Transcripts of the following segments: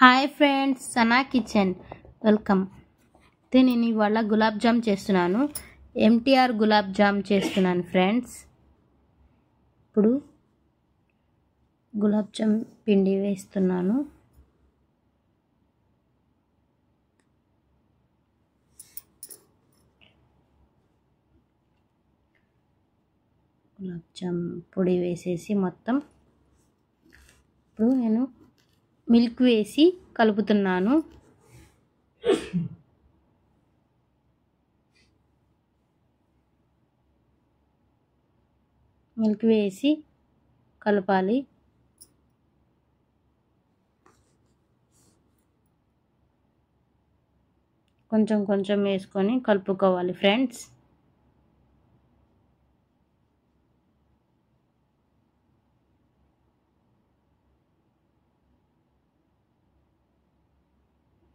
Hi friends, Sana kitchen welcome. నేను ఇవాళ గులాబ్ జామ్ చేస్తున్నాను. ఎంటీఆర్ గులాబ్ జామ్ చేస్తున్నాను ఫ్రెండ్స్. ఇప్పుడు గులాబ్ జామ్ పిండి వేస్తున్నాను. గులాబ్ జామ్ పొడి వేసేసి మొత్తం ఇప్పుడు నేను మిల్క్ వేసి కలుపుతున్నాను. మిల్క్ వేసి కలపాలి. కొంచెం కొంచెం వేసుకొని కలుపుకోవాలి ఫ్రెండ్స్.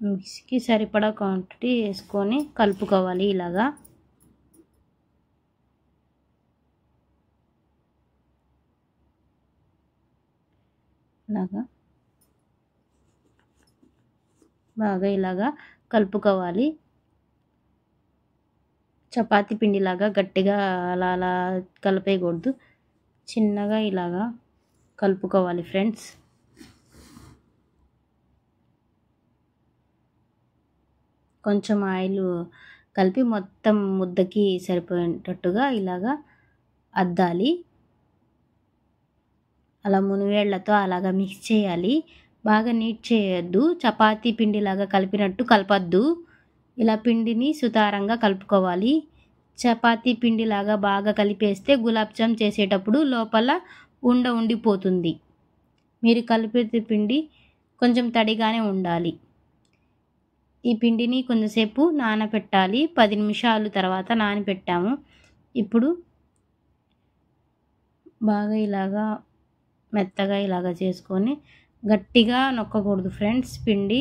మిక్సీకి సరిపడా క్వాంటిటీ వేసుకొని కలుపుకోవాలి. ఇలాగా బాగా ఇలాగా కలుపుకోవాలి. చపాతీ పిండిలాగా గట్టిగా అలా అలా కలిపేయకూడదు. చిన్నగా ఇలాగా కలుపుకోవాలి ఫ్రెండ్స్. కొంచెం ఆయిల్ కలిపి మొత్తం ముద్దకి సరిపోయేటట్టుగా ఇలాగా అద్దాలి. అలా మునివేళ్లతో అలాగా మిక్స్ చేయాలి. బాగా నీట్ చేయొద్దు. చపాతీ పిండిలాగా కలిపినట్టు కలపద్దు. ఇలా పిండిని సుతారంగా కలుపుకోవాలి. చపాతీ పిండిలాగా బాగా కలిపేస్తే గులాబ్ జామ్ చేసేటప్పుడు లోపల ఉండిపోతుంది. మీరు కలిపే పిండి కొంచెం తడిగానే ఉండాలి. ఈ పిండిని కొంచెంసేపు నానబెట్టాలి. 10 నిమిషాలు తర్వాత నానబెట్టాము. ఇప్పుడు బాగా ఇలాగా మెత్తగా ఇలాగా చేసుకొని గట్టిగా నొక్కకూడదు ఫ్రెండ్స్. పిండి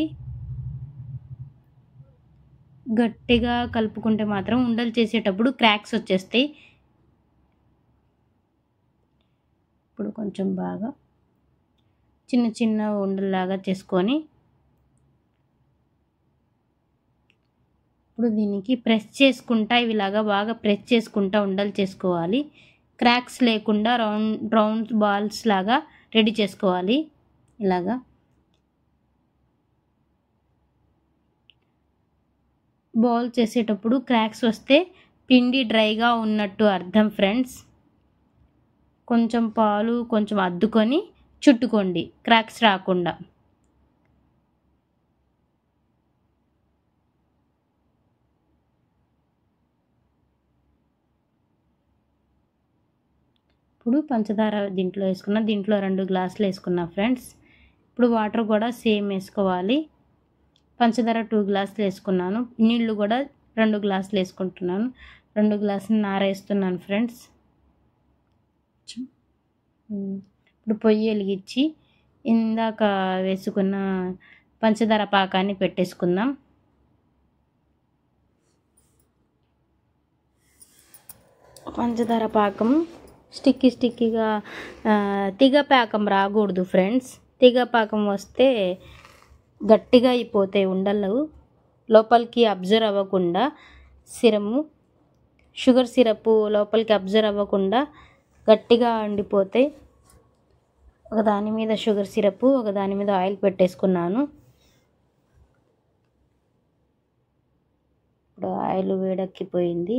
గట్టిగా కలుపుకుంటే మాత్రం ఉండలు చేసేటప్పుడు క్రాక్స్ వచ్చేస్తాయి. ఇప్పుడు కొంచెం బాగా చిన్న చిన్న ఉండల్లాగా చేసుకొని ఇప్పుడు దీనికి ప్రెస్ చేసుకుంటా ఇలాగా బాగా ప్రెస్ చేసుకుంటా ఉండలు చేసుకోవాలి. క్రాక్స్ లేకుండా రౌండ్ బాల్స్ లాగా రెడీ చేసుకోవాలి. ఇలాగా బాల్ చేసేటప్పుడు క్రాక్స్ వస్తే పిండి డ్రైగా ఉన్నట్టు అర్థం ఫ్రెండ్స్. కొంచెం పాలు కొంచెం అద్దుకొని చుట్టుకోండి క్రాక్స్ రాకుండా. ఇప్పుడు పంచదార దీంట్లో వేసుకున్నా. దీంట్లో 2 గ్లాసులు వేసుకున్నా ఫ్రెండ్స్. ఇప్పుడు వాటర్ కూడా సేమ్ వేసుకోవాలి. పంచదార 2 గ్లాసులు వేసుకున్నాను. నీళ్లు కూడా 2 గ్లాసులు వేసుకుంటున్నాను. 2 గ్లాసులు నారేస్తున్నాను ఫ్రెండ్స్. ఇప్పుడు పొయ్యి వెలిగించి ఇందాక వేసుకున్న పంచదార పాకాన్ని పెట్టేసుకుందాం. పంచదార పాకం స్టిక్కీగా తీగ పాకం రాకూడదు ఫ్రెండ్స్. తీగ పాకం వస్తే గట్టిగా అయిపోతాయి ఉండలు. లోపలికి అబ్జర్వ్ అవ్వకుండా షుగర్ సిరప్ లోపలికి అబ్జర్వ్ అవ్వకుండా గట్టిగా ఉండిపోతాయి. ఒకదాని మీద షుగర్ సిరప్, ఒకదాని మీద ఆయిల్ పెట్టేసుకున్నాను. ఇప్పుడు ఆయిల్ వేడెక్కిపోయింది.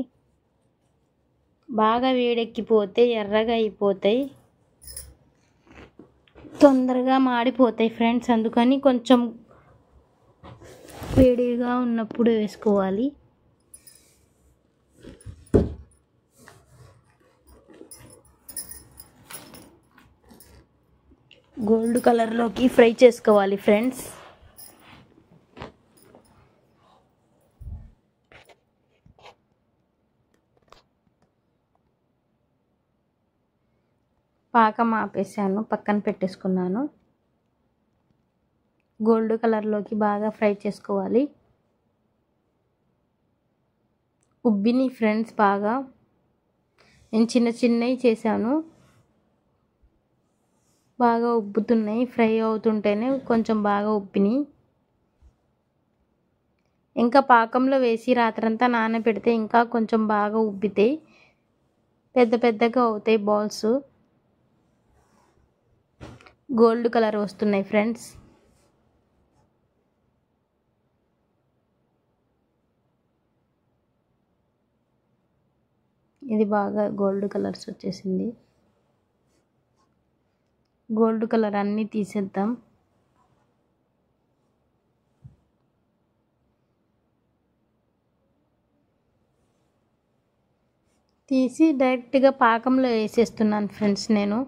బాగా వేడెక్కిపోతే ఎర్రగా అయిపోతాయి, తొందరగా మాడిపోతాయి ఫ్రెండ్స్. అందుకని కొంచెం వేడిగా ఉన్నప్పుడు వేసుకోవాలి. గోల్డ్ కలర్లోకి ఫ్రై చేసుకోవాలి ఫ్రెండ్స్. పాకం ఆపేసాను, పక్కన పెట్టేసుకున్నాను. గోల్డ్ కలర్లోకి బాగా ఫ్రై చేసుకోవాలి. ఉబ్బిని ఫ్రెండ్స్ బాగా. నేను చిన్నవి చేశాను. బాగా ఉబ్బుతున్నాయి. ఫ్రై అవుతుంటేనే కొంచెం బాగా ఉబ్బినాయి. ఇంకా పాకంలో వేసి రాత్రంతా నానబెడితే ఇంకా కొంచెం బాగా ఉబ్బితాయి, పెద్ద పెద్దగా అవుతాయి బాల్స్. గోల్డ్ కలర్ వస్తున్నాయి ఫ్రెండ్స్. ఇది బాగా గోల్డ్ కలర్స్ వచ్చేసింది. గోల్డ్ కలర్ అన్నీ తీసేద్దాం. తీసి డైరెక్ట్గా పాకంలో వేసేస్తున్నాను ఫ్రెండ్స్ నేను.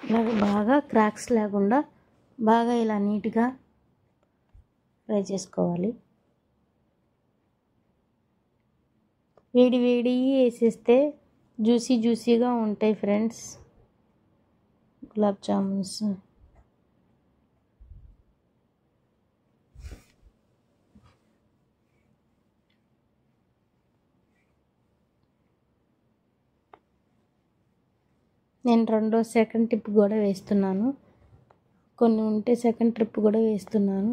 ఇలాగ బాగా క్రాక్స్ లేకుండా బాగా ఇలా నీట్గా ఫ్రై చేసుకోవాలి. వేడి వేడి వేసేస్తే జ్యూసీగా ఉంటాయి ఫ్రెండ్స్ గులాబ్ జామున్స్. నేను సెకండ్ ట్రిప్ కూడా వేస్తున్నాను. కొన్ని ఉంటే సెకండ్ ట్రిప్ కూడా వేస్తున్నాను.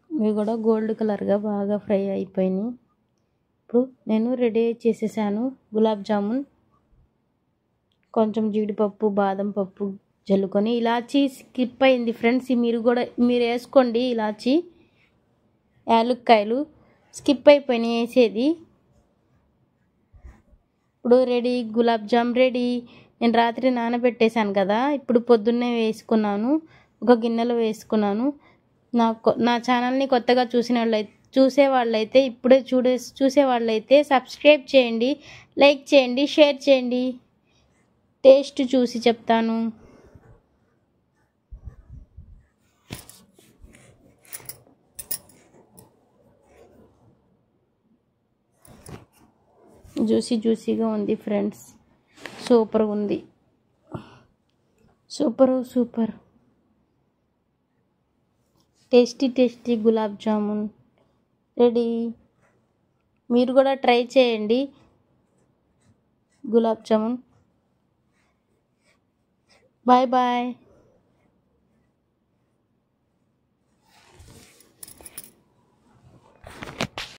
ఇవి కూడా గోల్డ్ కలర్గా బాగా ఫ్రై అయిపోయినాయి. ఇప్పుడు నేను రెడీ చేసేసాను గులాబ్ జామున్. కొంచెం జీడిపప్పు, బాదం పప్పు జల్లుకొని, ఇలాచీ స్కిప్ అయింది ఫ్రెండ్స్, మీరు వేసుకోండి. ఇలాచీ, యాలుక్కాయలు స్కిప్ అయిపోయినాయి వేసేది. ఇప్పుడు రెడీ, గులాబ్ జామ్ రెడీ. నేను రాత్రి నానబెట్టేశాను కదా, ఇప్పుడు పొద్దున్నే వేసుకున్నాను, ఒక గిన్నెలో వేసుకున్నాను. నా ఛానల్ని కొత్తగా చూసేవాళ్ళైతే ఇప్పుడే చూసేవాళ్ళైతే సబ్స్క్రైబ్ చేయండి, లైక్ చేయండి, షేర్ చేయండి. టేస్ట్ చూసి చెప్తాను. జ్యూసీగా ఉంది ఫ్రెండ్స్, సూపర్ ఉంది. Super tasty gulab jamun ready. మీరు కూడా ట్రై చేయండి గులాబ్ జామున్. బాయ్.